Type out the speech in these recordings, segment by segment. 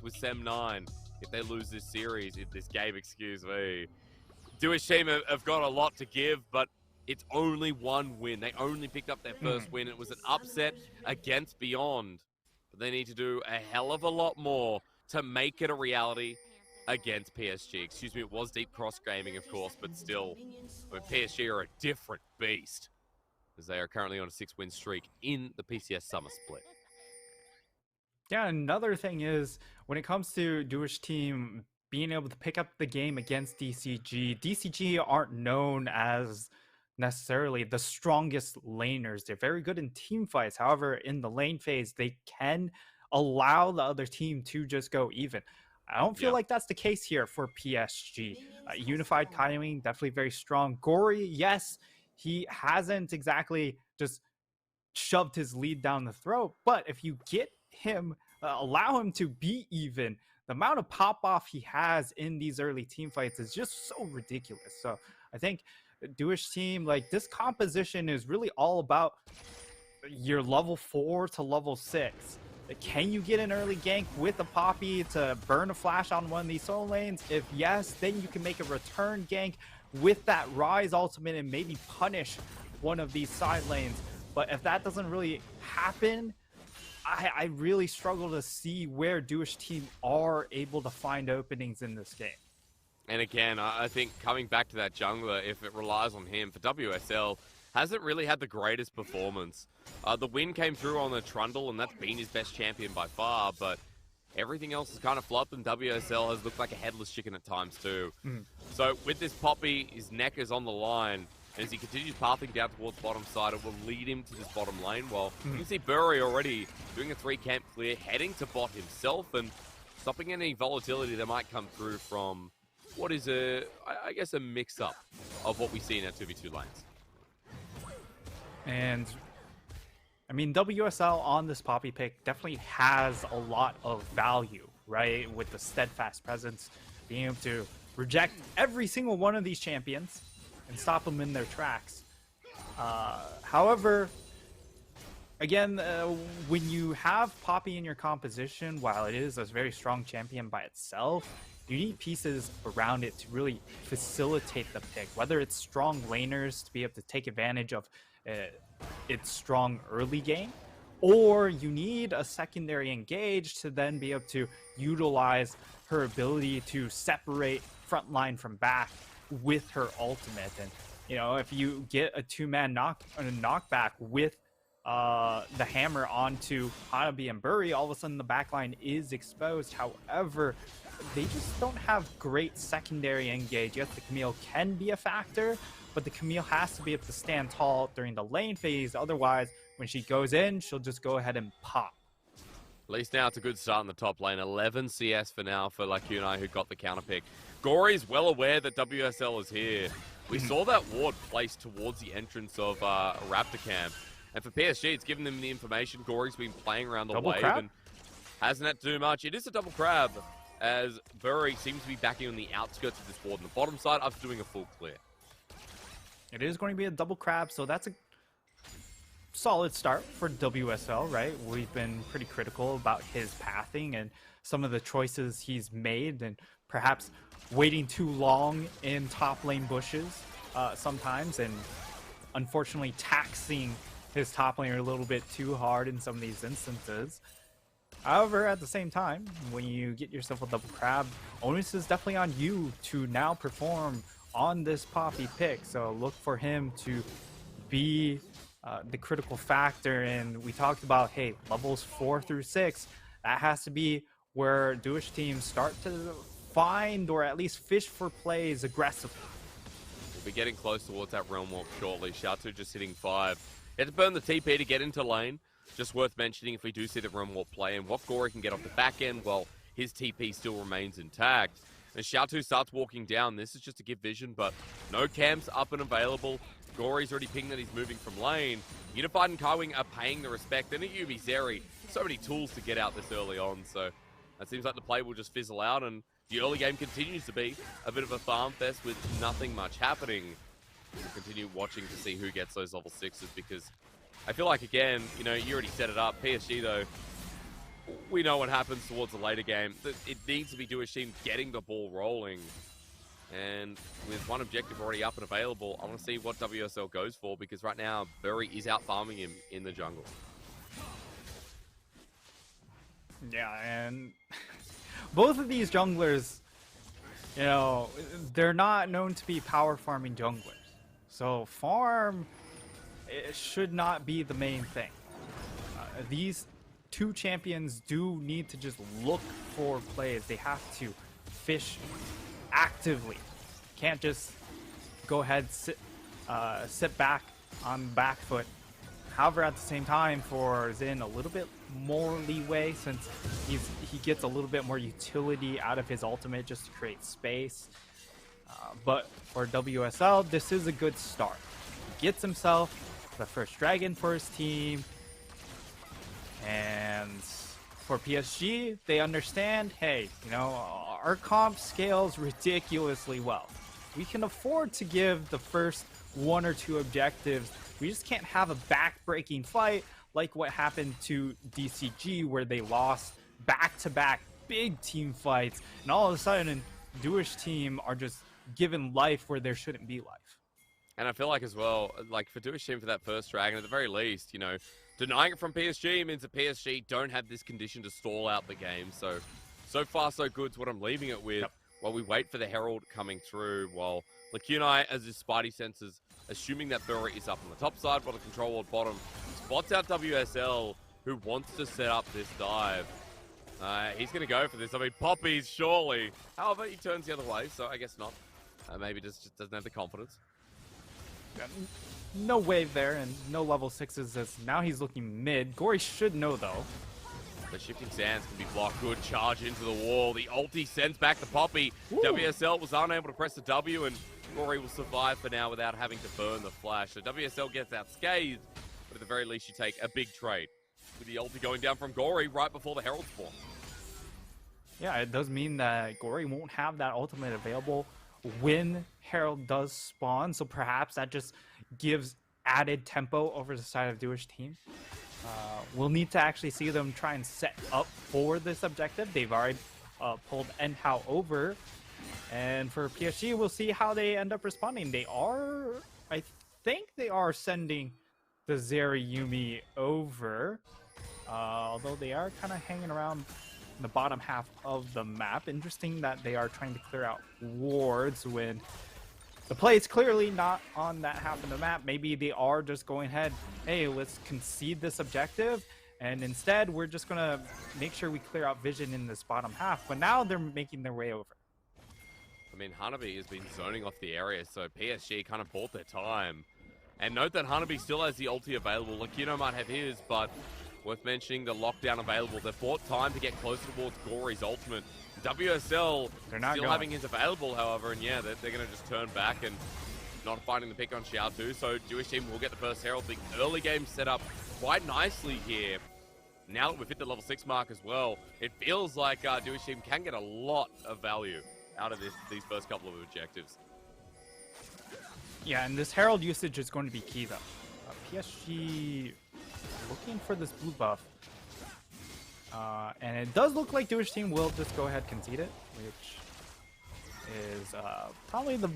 with Sem9 if they lose this series, this game, excuse me. Dewish team have got a lot to give, but it's only one win. They only picked up their first win. It was an upset against Beyond. But they need to do a hell of a lot more to make it a reality against PSG. Excuse me, it was Deep Cross Gaming, of course, but still, I mean, PSG are a different beast, as they are currently on a 6-win streak in the PCS Summer Split. Yeah, another thing is, when it comes to Dewish team being able to pick up the game against DCG, DCG aren't known as necessarily the strongest laners. They're very good in team fights. However, in the lane phase, they can allow the other team to just go even. I don't feel like that's the case here for PSG. Unified timing, definitely very strong. Gory, yes, he hasn't exactly just shoved his lead down the throat, but if you get him, allow him to be even, the amount of pop off he has in these early team fights is just so ridiculous. So I think Dewish team, like, this composition is really all about your level 4 to level 6. Can you get an early gank with a Poppy to burn a flash on one of these solo lanes? If yes, then you can make a return gank with that Rise ultimate and maybe punish one of these side lanes. But if that doesn't really happen, I really struggle to see where Dewish team are able to find openings in this game. And again, I think coming back to that jungler, if it relies on him, for WSL, hasn't really had the greatest performance. The win came through on the Trundle, and that's been his best champion by far, but everything else has kind of flopped, and WSL has looked like a headless chicken at times too. So with this Poppy, his neck is on the line. As he continues pathing down towards bottom side, it will lead him to this bottom lane. Well, you can see Bury already doing a 3-camp clear, heading to bot himself, and stopping any volatility that might come through from what is I guess a mix-up of what we see in our 2v2 lanes. And I mean, WSL on this Poppy pick definitely has a lot of value, right? With the steadfast presence, being able to reject every single one of these champions and stop them in their tracks. However, again, when you have Poppy in your composition, while it is a very strong champion by itself, you need pieces around it to really facilitate the pick, whether it's strong laners to be able to take advantage of its strong early game, or you need a secondary engage to then be able to utilize her ability to separate front line from back with her ultimate. And you know, if you get a 2-man knockback with the hammer onto Hanabi and Bury, all of a sudden the backline is exposed. However, they just don't have great secondary engage. Yes, the Camille can be a factor, but the Camille has to be able to stand tall during the lane phase. Otherwise, when she goes in, she'll just go ahead and pop. At least now it's a good start in the top lane. 11 CS for now for Lacunai, who got the counter pick. Gory's well aware that WSL is here. We saw that ward placed towards the entrance of Raptor Camp. And for PSG, it's given them the information. Gory's been playing around the Double wave crab? and hasn't had to do much. It is a double crab, as Bury seems to be backing on the outskirts of this ward on the bottom side after doing a full clear. It is going to be a double crab, so that's a solid start for WSL, right? We've been pretty critical about his pathing and some of the choices he's made, and perhaps waiting too long in top lane bushes sometimes, and unfortunately taxing his top laner a little bit too hard in some of these instances. However, at the same time, when you get yourself a double crab, onus is definitely on you to now perform on this Poppy pick. So look for him to be the critical factor. And we talked about, hey, levels 4 through 6, that has to be where Dewish teams start to find or at least fish for plays aggressively. We'll be getting close towards that realm walk shortly. Shatu just hitting 5. He had to burn the TP to get into lane. Just worth mentioning, if we do see the realm walk play and what Gory can get off the back end, well, his TP still remains intact. And Shatu starts walking down. This is just to give vision, but no camps up and available. Gory's already pinged that he's moving from lane. Unified and Kaiwing are paying the respect. And at Yubi Zeri, so many tools to get out this early on. So it seems like the play will just fizzle out, and the early game continues to be a bit of a farm fest with nothing much happening. We'll continue watching to see who gets those level 6s, because I feel like, again, you know, you already set it up. PSG, though, we know what happens towards the later game. It needs to be Dewish team getting the ball rolling. And with one objective already up and available, I want to see what WSL goes for, because right now, Bury is out farming him in the jungle. Yeah, and both of these junglers, you know, they're not known to be power farming junglers. So farm, it should not be the main thing. These two champions do need to just look for plays. They have to fish actively. Can't just go ahead, sit back on the back foot. However, at the same time, for Xin, a little bit more leeway, since he gets a little bit more utility out of his ultimate just to create space. But for WSL, this is a good start. He gets himself the first dragon for his team. And for PSG, they understand, hey, you know, our comp scales ridiculously well. We can afford to give the first one or two objectives. We just can't have a back-breaking fight like what happened to DCG, where they lost back-to-back big team fights, and all of a sudden, Dewish team are just given life where there shouldn't be life. And I feel like as well, like for Dewish team for that first dragon, at the very least, you know, denying it from PSG means that PSG don't have this condition to stall out the game. So far so good is what I'm leaving it with. Yep. While we wait for the Herald coming through, while Lacunai, as his spidey senses, assuming that Bury is up on the top side, while the control ward bottom spots out WSL, who wants to set up this dive. He's going to go for this. I mean, Poppy's surely. However, he turns the other way, so I guess not. Maybe just doesn't have the confidence. No wave there, and no level 6s, as now he's looking mid. Gory should know, though. The shifting sands can be blocked. Good charge into the wall. The ulti sends back the Poppy. Ooh. WSL was unable to press the W, and Gory will survive for now without having to burn the flash. So WSL gets unscathed, but at the very least you take a big trade. With the ulti going down from Gory right before the Herald spawn. Yeah, it does mean that Gory won't have that ultimate available when Herald does spawn, so perhaps that just gives added tempo over the side of Dewish team. We'll need to actually see them try and set up for this objective. They've already pulled Enhao over, and for PSG, we'll see how they end up responding. They are, I think they are sending the Zeri Yumi over, although they are kind of hanging around the bottom half of the map. Interesting that they are trying to clear out wards when the play is clearly not on that half of the map. Maybe they are just going ahead, hey, let's concede this objective, and instead we're just going to make sure we clear out vision in this bottom half. But now they're making their way over. I mean, Hanabi has been zoning off the area, so PSG kind of bought their time. And note that Hanabi still has the ulti available. Lakino might have his, but worth mentioning the lockdown available. They've bought time to get closer towards Gory's ultimate. WSL They're not still having his available, however, and yeah, they're going to just turn back and not finding the pick on Xiao2. So Dewish team will get the first Herald. The early game set up quite nicely here. Now that we've hit the level 6 mark as well, it feels like Dewish team can get a lot of value out of these first couple of objectives. Yeah, and this Herald usage is going to be key, though. PSG looking for this blue buff. And it does look like Dewish team will just go ahead concede it, which is probably the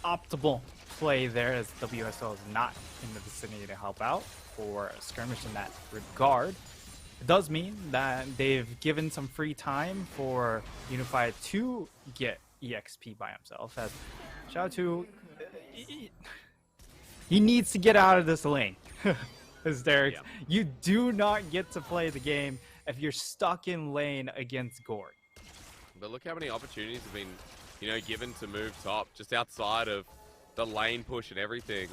optimal play there, as WSL is not in the vicinity to help out for a skirmish in that regard. It does mean that they've given some free time for Unified to get EXP by himself, as Xiao2, he needs to get out of this lane. Hysterics. Yeah. You do not get to play the game if you're stuck in lane against Gory. But look how many opportunities have been, you know, given to move top, just outside of the lane push and everything.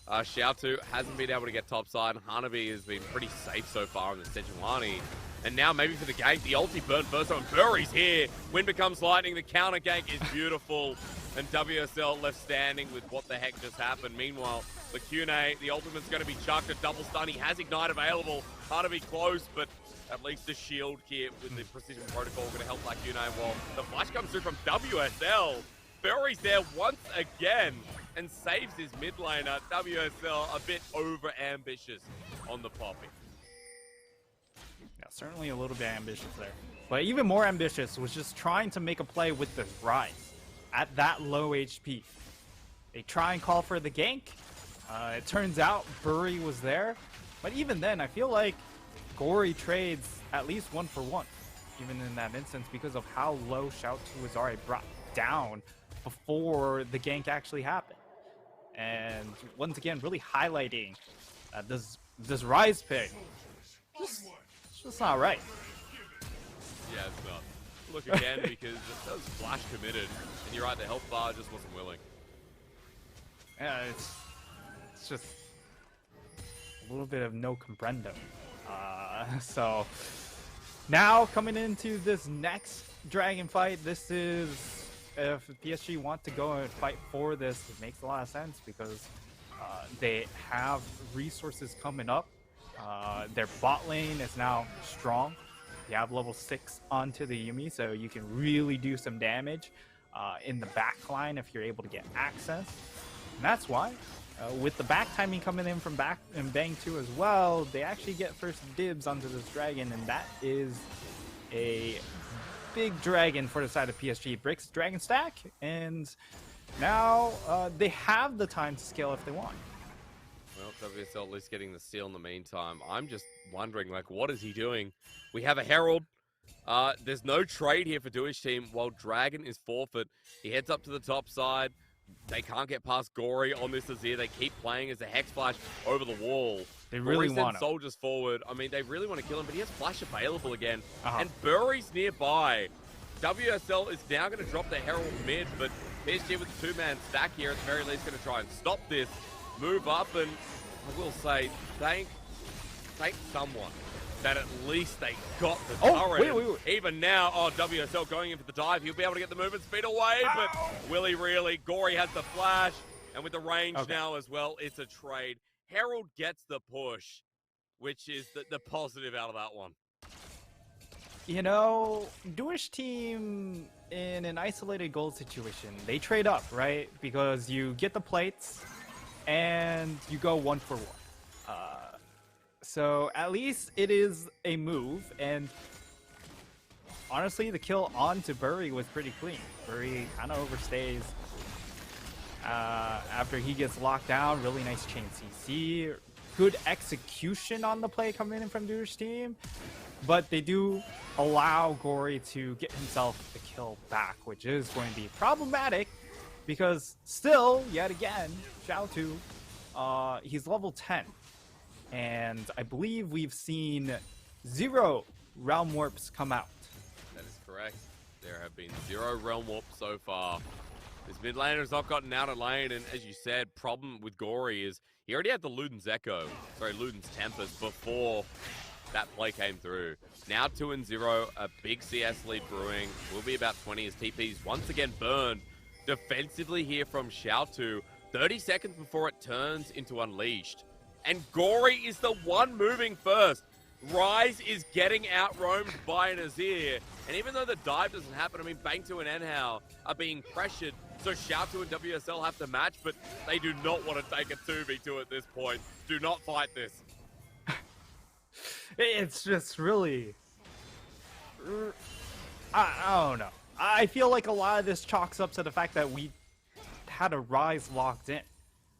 Xiao2 hasn't been able to get top side, and Hanabi has been pretty safe so far in the Sejuani. And now maybe for the gank, the ulti burn first time. Bury's here. Wind becomes lightning. The counter gank is beautiful. And WSL left standing with what the heck just happened. Meanwhile, Lacune, the ultimate's going to be chucked. A double stun. He has Ignite available. Hanabi close, but at least the shield here with the precision protocol going to help Lacune. While the flash comes through from WSL. Bury's there once again and saves his mid laner. WSL a bit over ambitious on the Poppy. Yeah, certainly a little bit ambitious there. But even more ambitious was just trying to make a play with the Rise at that low HP. They try and call for the gank. It turns out Bury was there. But even then, I feel like Gory trades at least 1-for-1, even in that instance, because of how low Shout 2 was already brought down before the gank actually happened. And once again, really highlighting this Rise pick. It's just not right. Yeah, it's not. Look again, because that was flash committed, and you're right, the health bar just wasn't willing. Yeah, it's just a little bit of no comprendo. So now coming into this next Dragon fight, this is, if PSG want to go and fight for this, it makes a lot of sense because they have resources coming up. Their bot lane is now strong. You have level 6 onto the Yuumi, so you can really do some damage in the back line if you're able to get access. And that's why, with the back timing coming in from back and Bang 2 as well, they actually get first dibs onto this dragon, and that is a big dragon for the side of PSG. Breaks dragon stack, and now they have the time to scale if they want. Well, WSL at least getting the steal in the meantime. I'm just wondering, like, what is he doing? We have a Herald. There's no trade here for Dewish team while Dragon is forfeit. He heads up to the top side. They can't get past Gory on this Azir. They keep playing as a Hex Flash over the wall. They really Gory want sends him. soldiers forward. I mean, they really want to kill him, but he has Flash available again. And Bury's nearby. WSL is now going to drop the Herald mid, but PSG with a 2-man stack here at the very least going to try and stop this. Move up, and I will say, thank someone that at least they got the turret. Wait. Even now, WSL going in for the dive. He'll be able to get the movement speed away, but will he really? Gory has the flash, and with the range now as well, it's a trade. Herald gets the push, which is the positive out of that one. You know, Dewish team in an isolated gold situation, they trade up, right? Because you get the plates, and you go 1-for-1. So at least it is a move, and honestly, the kill onto Bury was pretty clean. Bury kind of overstays after he gets locked down. Really nice chain CC. Good execution on the play coming in from Dewish team, but they do allow Gory to get himself the kill back, which is going to be problematic. Because still, yet again, Xiaotu, he's level 10. And I believe we've seen 0 Realm Warps come out. That is correct. There have been 0 Realm Warps so far. This mid laner has not gotten out of lane, and as you said, problem with Gory is he already had the Luden's Tempest before that play came through. Now 2-0, a big CS lead brewing. Will be about 20 as TP's once again burned. Defensively here from Xiaotu, 30 seconds before it turns into Unleashed. And Gory is the one moving first. Rise is getting out-roamed by an Azir. And even though the dive doesn't happen, I mean, Bang 2 and Enhao are being pressured. So Xiaotu and WSL have to match, but they do not want to take a 2v2 at this point. Do not fight this. It's just really... I don't know. I feel like a lot of this chalks up to the fact that we had a Rise locked in.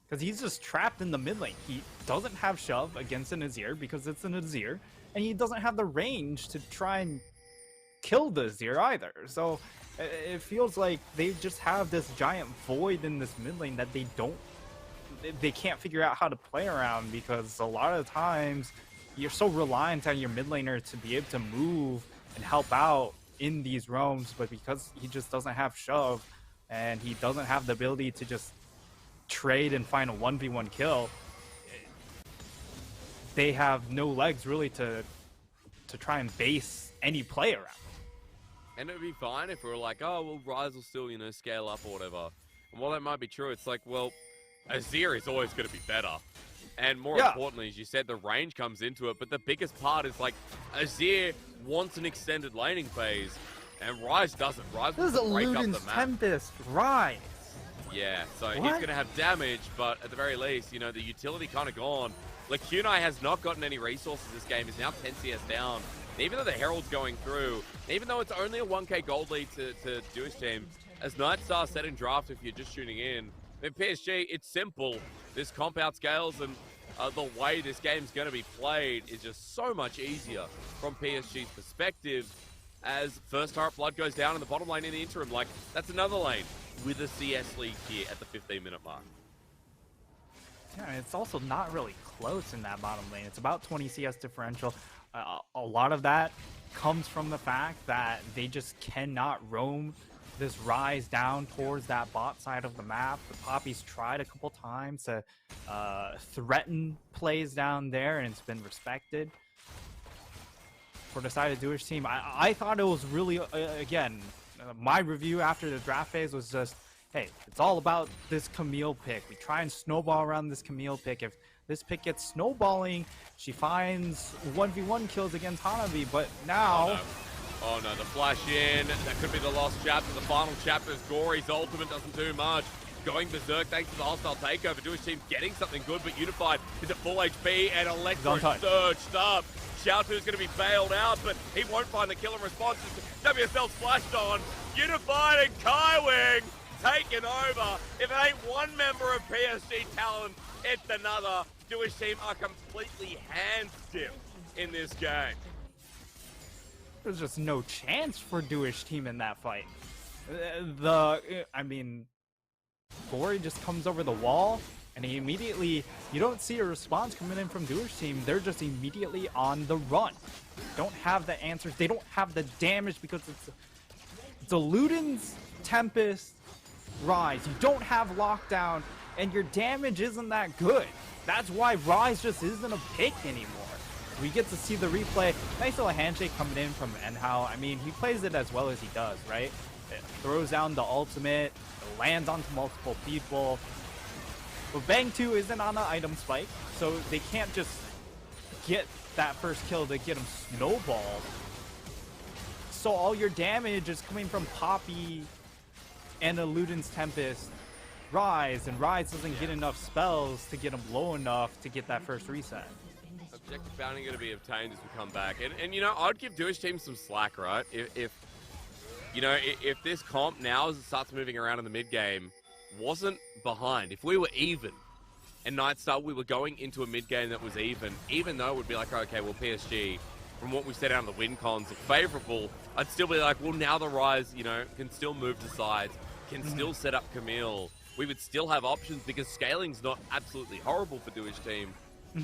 Because he's just trapped in the mid lane. He doesn't have shove against an Azir because it's an Azir. And he doesn't have the range to try and kill the Azir either. So it feels like they just have this giant void in this mid lane that they can't figure out how to play around, because a lot of times you're so reliant on your mid laner to be able to move and help out in these roams, but because he just doesn't have shove and he doesn't have the ability to just trade and find a 1v1 kill, they have no legs really to try and base any play around. And it would be fine if we were like, oh, well, Rise will still, scale up or whatever. And while that might be true, it's like, well, Azir is always going to be better. And more importantly, as you said, the range comes into it. But the biggest part is, like, Azir wants an extended laning phase, and Rise doesn't. Rise wants to break up the Luden's map. Tempest, Rise. Yeah, so he's going to have damage, but at the very least, the utility kind of gone. Like, Kunai has not gotten any resources this game. He's now 10 CS down. And even though the Herald's going through, even though it's only a 1k gold lead to Dewish team, as Nightstar said in draft, if you're just tuning in PSG, it's simple. This comp out scales, and the way this game's going to be played is just so much easier from PSG's perspective. As first Heart Blood goes down in the bottom lane in the interim, like, that's another lane with a CS lead here at the 15-minute mark. Yeah, and it's also not really close in that bottom lane. It's about 20 CS differential. A lot of that comes from the fact that they just cannot roam this rise down towards that bot side of the map. The Poppies tried a couple times to threaten plays down there, and it's been respected. For the side of Dewish team, I thought it was really, again, my review after the draft phase was just, hey, it's all about this Camille pick. We try and snowball around this Camille pick. If this pick gets snowballing, she finds 1v1 kills against Hanabi, but now... Oh no, the flash in. That could be the lost chapter. The final chapter is Gory's ultimate doesn't do much. Going berserk thanks to the hostile takeover. Dewish team getting something good, but Unified is at full HP and Electro surged up. Xiaotu's going to be bailed out, but he won't find the killer response. WSL's flashed on. Unified and Kaiwing taken over. If it ain't one member of PSG Talon, it's another. Dewish team are completely hand-stiff in this game. There's just no chance for Dewish team in that fight. I mean, Gory just comes over the wall, and he immediately, you don't see a response coming in from Dewish team. They're just immediately on the run. Don't have the answers. They don't have the damage because it's a Luden's Tempest Rise. You don't have lockdown, and your damage isn't that good. That's why Rise just isn't a pick anymore. We get to see the replay. Nice little handshake coming in from Enhao. I mean, he plays it as well as he does, right? It throws down the ultimate, it lands onto multiple people. But Bang 2 isn't on an item spike, so they can't just get that first kill to get him snowballed. So all your damage is coming from Poppy and a Luden's Tempest Rise, and Rise doesn't get enough spells to get him low enough to get that first reset. Objective bounty going to be obtained as we come back. And you know, I'd give Dewish team some slack, right? If you know, if this comp now as it starts moving around in the mid game wasn't behind, if we were even and Nightstar, we were going into a mid game that was even though it would be like, okay, well, PSG, from what we said out on the win cons, are favorable, I'd still be like, well, now the Rise, you know, can still move to sides, can still set up Camille. We would still have options because scaling's not absolutely horrible for Dewish team.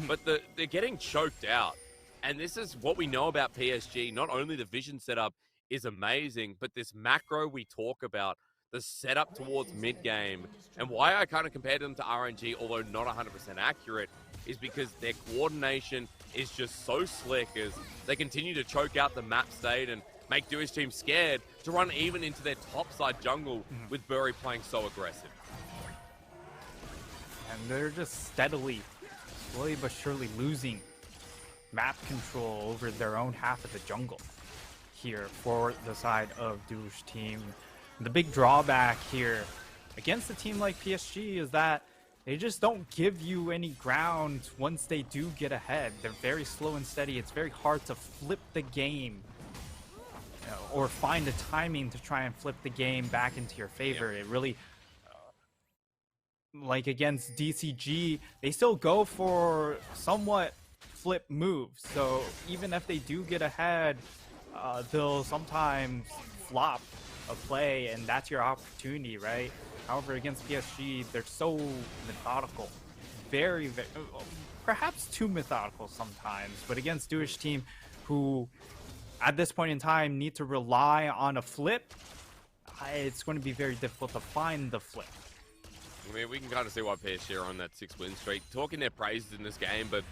But they're getting choked out. And this is what we know about PSG. Not only the vision setup is amazing, but this macro we talk about, the setup towards mid-game, and why I kind of compared them to RNG, although not 100% accurate, is because their coordination is just so slick as they continue to choke out the map state and make Dewish team scared to run even into their topside jungle with Bury playing so aggressive. And they're just slowly but surely losing map control over their own half of the jungle here for the side of Dewish team. The big drawback here against a team like PSG is that they just don't give you any ground once they do get ahead. They're very slow and steady. It's very hard to flip the game, you know, or find the timing to try and flip the game back into your favor. It really... like against DCG, they still go for somewhat flip moves. So even if they do get ahead, they'll sometimes flop a play, and that's your opportunity, right? However, against PSG, they're so methodical. Very, perhaps too methodical sometimes. But against Dewish team, who at this point in time need to rely on a flip, it's going to be very difficult to find the flip. I mean, we can kind of see why PSG are on that 6-win streak. Talking their praises in this game, but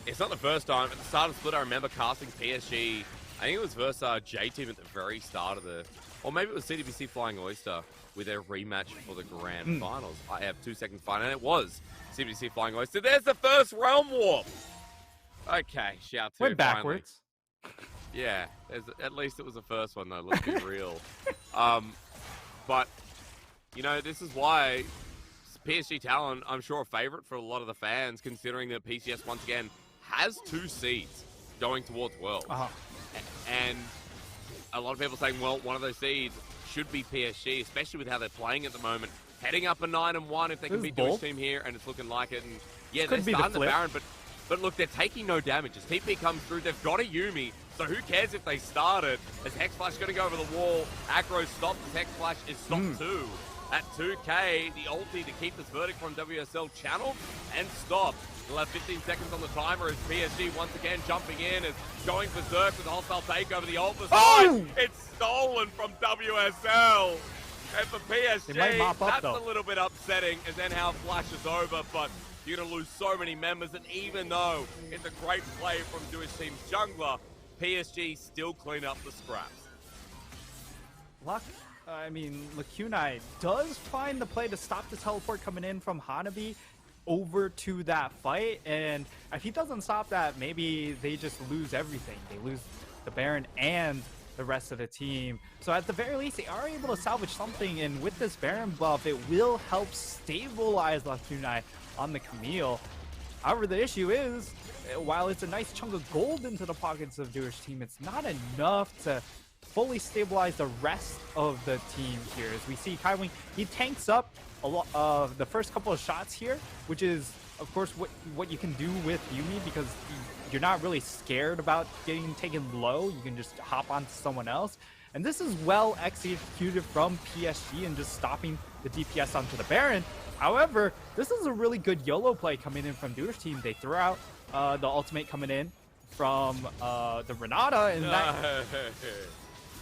it's not the first time. At the start of the split, I remember casting PSG. I think it was versus J-Team at the very start of the... Or maybe it was CDBC Flying Oyster with their rematch for the Grand Finals. I have 2 seconds final, and it was CDBC Flying Oyster. There's the first Realm Warp! Okay, shout to went backwards. Yeah, at least it was the first one, though. Let's be real. But, you know, this is why... PSG Talon, I'm sure, a favorite for a lot of the fans, considering that PCS, once again, has 2 seeds going towards Worlds. And a lot of people saying, well, one of those seeds should be PSG, especially with how they're playing at the moment. Heading up a 9-1 if they can beat Dewish team here, and it's looking like it. And yeah, they're starting the Baron, but look, they're taking no damage. As TP comes through, they've got a Yuumi, so who cares if they start it? As Hex Flash going to go over the wall, aggro stopped as Hex Flash is stopped too. At 2k, the ulti to keep this verdict from WSL channeled and stopped. We'll have 15 seconds on the timer as PSG once again jumping in, is going berserk with the hostile takeover. The ult side, it's stolen from WSL. And for PSG, that's a little bit upsetting as then how Flash is over, but you're going to lose so many members, and even though it's a great play from Dewish team's jungler, PSG still clean up the scraps. Lacunai does find the play to stop the teleport coming in from Hanabi over to that fight, and if he doesn't stop that, maybe they just lose everything. They lose the Baron and the rest of the team. So at the very least, they are able to salvage something, and with this Baron buff, it will help stabilize Lacunai on the Camille. However, the issue is, while it's a nice chunk of gold into the pockets of Dewish team, it's not enough to fully stabilize the rest of the team here. As we see Kaiwing, he tanks up a lot of the first couple of shots here, which is of course what you can do with Yuumi, because you're not really scared about getting taken low. You can just hop onto someone else, and this is well executed from PSG and just stopping the DPS onto the Baron. However, this is a really good YOLO play coming in from Dewish team. They throw out the ultimate coming in from the Renata, and that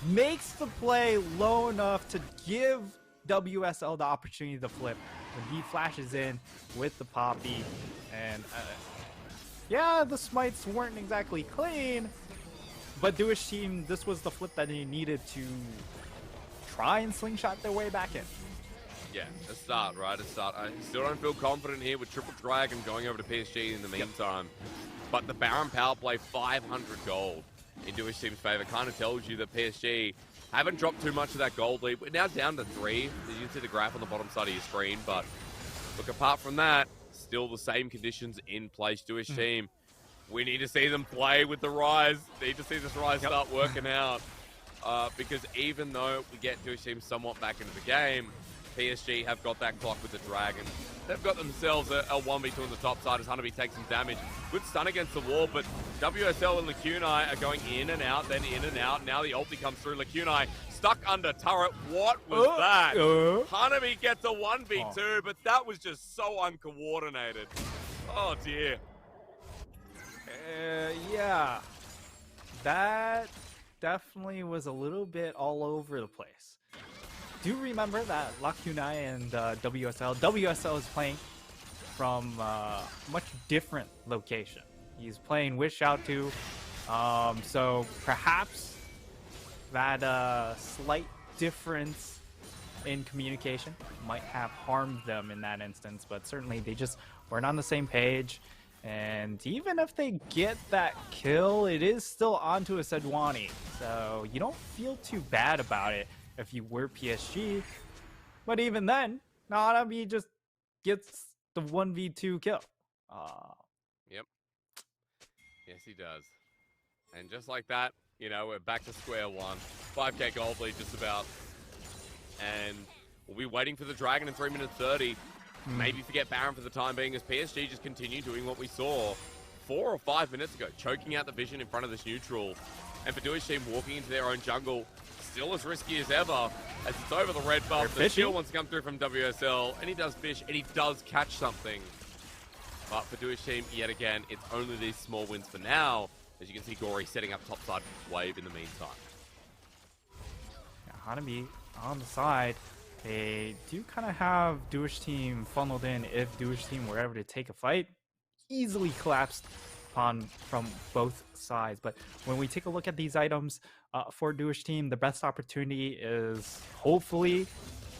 makes the play low enough to give WSL the opportunity to flip when he flashes in with the Poppy. And yeah, the smites weren't exactly clean, but Dewish team, this was the flip that they needed to try and slingshot their way back in. Yeah, a start, right? A start. I still don't feel confident here with Triple Dragon going over to PSG in the meantime. But the Baron power play, 500 gold in Dewish team's favor, kind of tells you that PSG haven't dropped too much of that gold lead. We're now down to 3. You can see the graph on the bottom side of your screen, but look, apart from that, still the same conditions in place. Dewish team, we need to see them play with the Rise. Need to see this Rise start working out. Because even though we get Dewish team somewhat back into the game, PSG have got that clock with the Dragon. They've got themselves a 1v2 on the top side as Hanabi takes some damage. Good stun against the wall, but WSL and Lacunai are going in and out, then in and out. Now the ulti comes through. Lacunai stuck under turret. What was that? Hanabi gets a 1v2, but that was just so uncoordinated. Oh dear. Yeah. That definitely was a little bit all over the place. Do remember that Lacunai and WSL is playing from a much different location. He's playing with Xiaotu, so perhaps that slight difference in communication might have harmed them in that instance, but certainly they just weren't on the same page. And even if they get that kill, it is still onto a Sejuani, so you don't feel too bad about it if you were PSG. But even then, Hanabi just gets the 1v2 kill. Yep. Yes, he does. And just like that, you know, we're back to square one. 5k gold lead just about. And we'll be waiting for the Dragon in 3 minutes 30. Maybe forget Baron for the time being, as PSG just continue doing what we saw 4 or 5 minutes ago, choking out the vision in front of this neutral. And for Dewish team walking into their own jungle, still as risky as ever, as it's over the red buff. The shield wants to come through from WSL, and he does fish, and he does catch something. But for Dewish team, yet again, it's only these small wins for now, as you can see Gory setting up topside wave in the meantime. Yeah, Hanabi on the side. They do kind of have Dewish team funneled in. If Dewish team were ever to take a fight, easily collapsed upon from both sides. But when we take a look at these items for Dewish team, the best opportunity is hopefully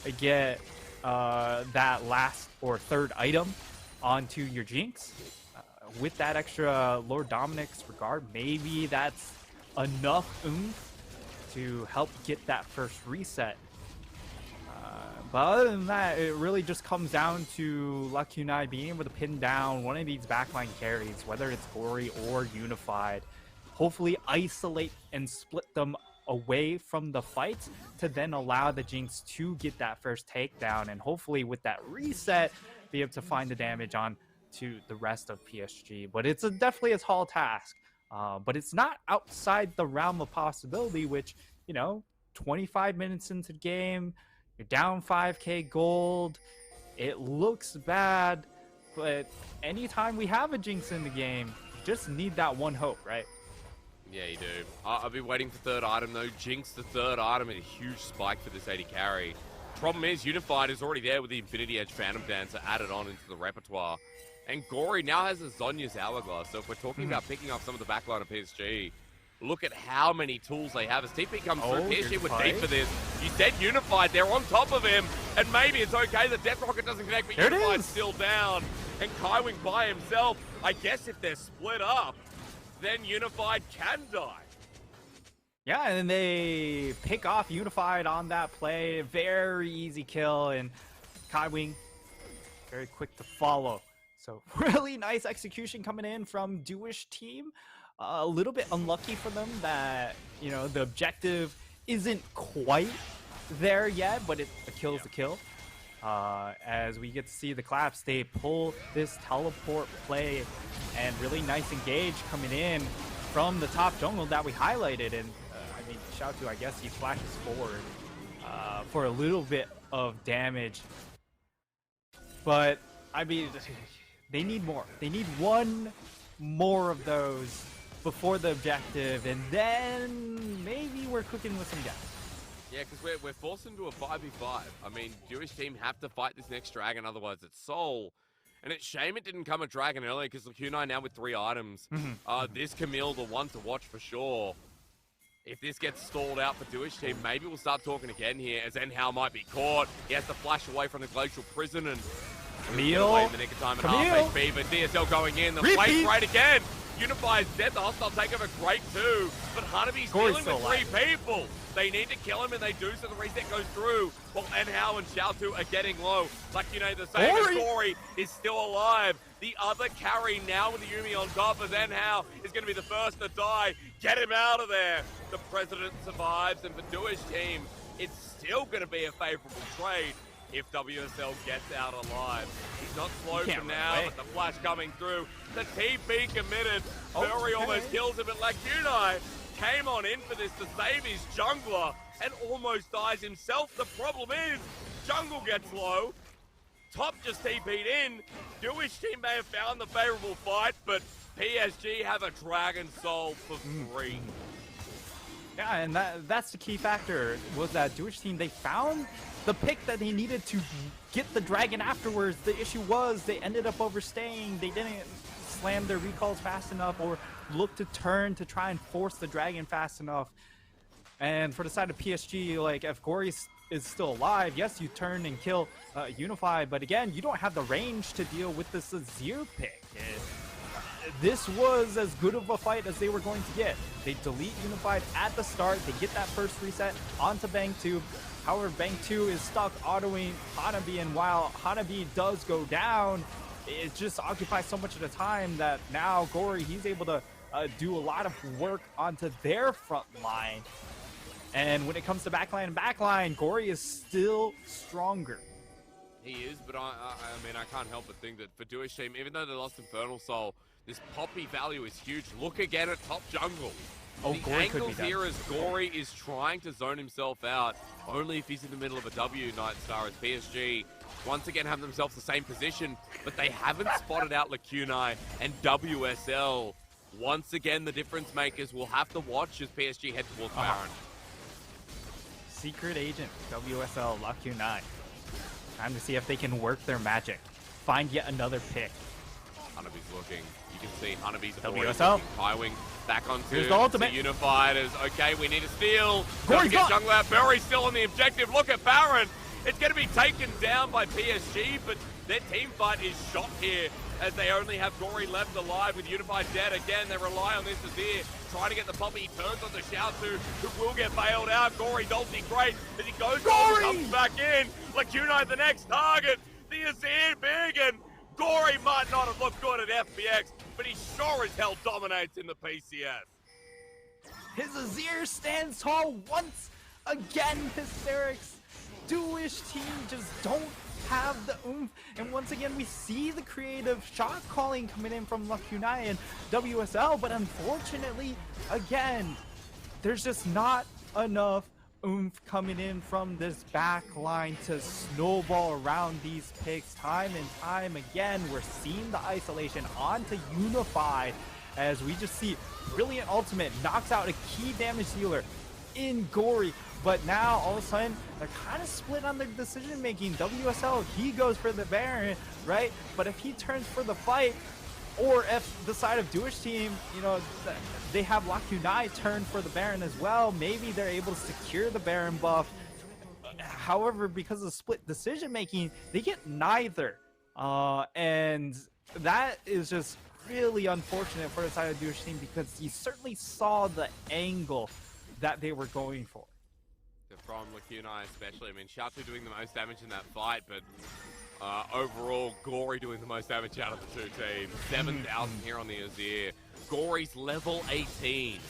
to get that last or third item onto your Jinx. With that extra Lord Dominic's regard, maybe that's enough oomph to help get that first reset. But other than that, it really just comes down to Lacunai being able to pin down one of these backline carries, whether it's Gory or Unified, hopefully isolate and split them away from the fight to then allow the Jinx to get that first takedown, and hopefully with that reset be able to find the damage on to the rest of PSG. But it's definitely a tall task, but it's not outside the realm of possibility, which, you know, 25 minutes into the game, you're down 5k gold. It looks bad, but anytime we have a Jinx in the game, you just need that one hope, right? Yeah, you do. I've been waiting for third item, though. Jinx, the third item, and a huge spike for this AD carry. Problem is, Unified is already there with the Infinity Edge Phantom Dancer added on into the repertoire. And Gory now has a Zhonya's Hourglass, so if we're talking about picking up some of the backline of PSG, look at how many tools they have. As TP comes through, PSG would deep for this. You said Unified, they're on top of him, and maybe it's okay. The Death Rocket doesn't connect, but Unified's still down. And Kaiwing by himself. I guess if they're split up, then Unified can die. Yeah, and then they pick off Unified on that play. Very easy kill, and Kaiwing very quick to follow. So really nice execution coming in from Dewish team. A little bit unlucky for them that, you know, the objective isn't quite there yet, but a kill is a kill. As we get to see the Claps, they pull this teleport play, and really nice engage coming in from the top jungle that we highlighted. And I mean, shout to, I guess he flashes forward for a little bit of damage. But I mean, they need more. They need one more of those before the objective, and then maybe we're cooking with some gas. Yeah, because we're forced into a 5v5. I mean, Jewish team have to fight this next dragon, otherwise it's Soul. And it's shame it didn't come a dragon earlier, because Q9 now with 3 items. This Camille, the one to watch for sure. If this gets stalled out for Dewish team, maybe we'll start talking again here, as Enhao might be caught. He has to flash away from the Glacial Prison, and Camille away in the nick of time at half HP, but DSL going in. The flame right again. Unified's dead. The hostile takeover great too, but Hanabi's dealing with 3 people. They need to kill him, and they do, so the reset goes through. While Enhao and Xiaotu are getting low. Like, you know, the same as Gory is still alive. The other carry now with the Yumi on top as Enhao is going to be the first to die. Get him out of there. The President survives, and for Dewish team, it's still going to be a favorable trade if WSL gets out alive. He's not slow for now, but the flash coming through. The TP committed. Furry almost kills him, but Lacunai came on in for this to save his jungler and almost dies himself. The problem is, jungle gets low. Top just TP'd in. Dewish team may have found the favorable fight, but PSG have a Dragon Soul for free. Yeah, and that's the key factor, was that Dewish team, they found the pick that they needed to get the dragon afterwards. The issue was they ended up overstaying. They didn't slam their recalls fast enough or look to turn to try and force the dragon fast enough. And for the side of PSG, like, if Gory is still alive, yes, you turn and kill Unified, but again, you don't have the range to deal with this Azir pick. This was as good of a fight as they were going to get. They delete Unified at the start. They get that first reset onto Bang 2. However, Bang 2 is stuck autoing Hanabi, and while Hanabi does go down, it just occupies so much of the time that now Gory, he's able to do a lot of work onto their front line. And when it comes to backline, Gory is still stronger. He is, but I mean, I can't help but think that for Dewish team, even though they lost Infernal Soul, this Poppy value is huge. Look again at top jungle. The angle here is Gory is trying to zone himself out, only if he's in the middle of a W Night Star, as PSG once again have themselves the same position, but they haven't spotted out Lacunai and WSL. Once again, the difference makers will have to watch as PSG head towards Baron. Secret agent, WSL, Lacunai. Time to see if they can work their magic. Find yet another pick. Hanabi's looking. You can see Hanabi's WSL. Highwing back onto Here's the ultimate. Unified as, okay, we need a steal. Gory's get jungle out. Bury's still on the objective. Look at Baron. It's going to be taken down by PSG, but their team fight is shot here as they only have Gory left alive with Unified dead. Again, they rely on this Azir, trying to get the Poppy. He turns on the Xiaotu, who will get bailed out. Gory's ulti great as he goes on, comes back in. Lacunai the next target. The Azir big, and Gory might not have looked good at FPX, but he sure as hell dominates in the PCS. His Azir stands tall once again. Hysterics. Dewish team just don't have the oomph, and once again we see the creative shot calling coming in from Lucky and WSL, but unfortunately, again, there's just not enough oomph coming in from this back line to snowball around these picks. Time and time again, we're seeing the isolation onto Unified as we just see Brilliant Ultimate knocks out a key damage dealer in Gory. But now, all of a sudden, they're kind of split on their decision making. WSL, he goes for the Baron, right? But if he turns for the fight, or if the side of Dewish team, you know, they have Lakunai turn for the Baron as well, maybe they're able to secure the Baron buff. However, because of the split decision making, they get neither. And that is just really unfortunate for the side of Dewish team, because you certainly saw the angle that they were going for. From Lacunai especially. I mean, Shatu doing the most damage in that fight, but overall, Gory doing the most damage out of the two teams. 7,000 here on the Azir. Gory's level 18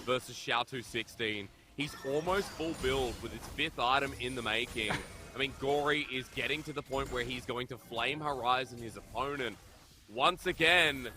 versus Shatu 16. He's almost full build with his 5th item in the making. I mean, Gory is getting to the point where he's going to Flame Horizon his opponent. Once again,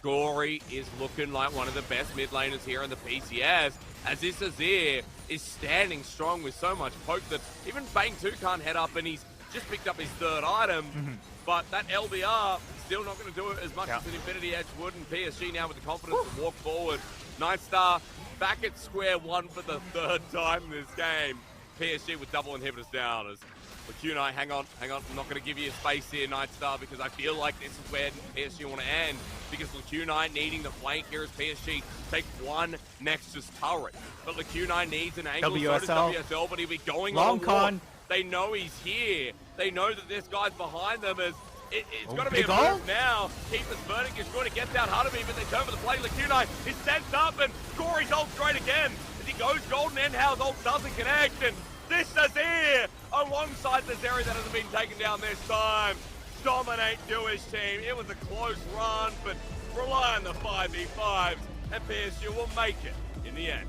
Gory is looking like one of the best mid laners here in the PCS, as this Azir is standing strong with so much poke that even Bang 2 can't head up, and he's just picked up his 3rd item. But that LBR still not going to do it as much as an Infinity Edge would, and PSG now with the confidence to walk forward. Nightstar back at square one for the 3rd time this game. PSG with double inhibitors down as Lacunai, hang on, I'm not going to give you space here, Nightstar, because I feel like this is where PSG want to end, because Lacunai needing the flank here as PSG take one Nexus turret. But Lacunai needs an angle, so does WSL, but he'll be going on con. They know he's here. They know that this guy's behind them. As it's got to be a move now. Keeper's verdict is going to get down hard of me, but they turn for the play. Lacunai is sent up, and Gory's ult great again. As he goes golden, Endhouse ult doesn't connect, and this is here alongside the Zeri that hasn't been taken down this time. Dominate Dewish team. It was a close run, but rely on the 5v5s, and PSG will make it in the end.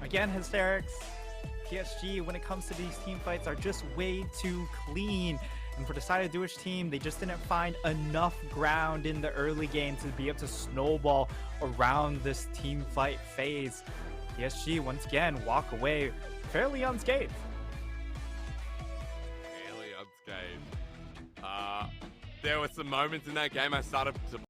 Again, Hysterics, PSG, when it comes to these team fights, are just way too clean. And for the side of Dewish team, they just didn't find enough ground in the early game to be able to snowball around this team fight phase. PSG, once again, walk away fairly unscathed. Fairly unscathed. There were some moments in that game I started to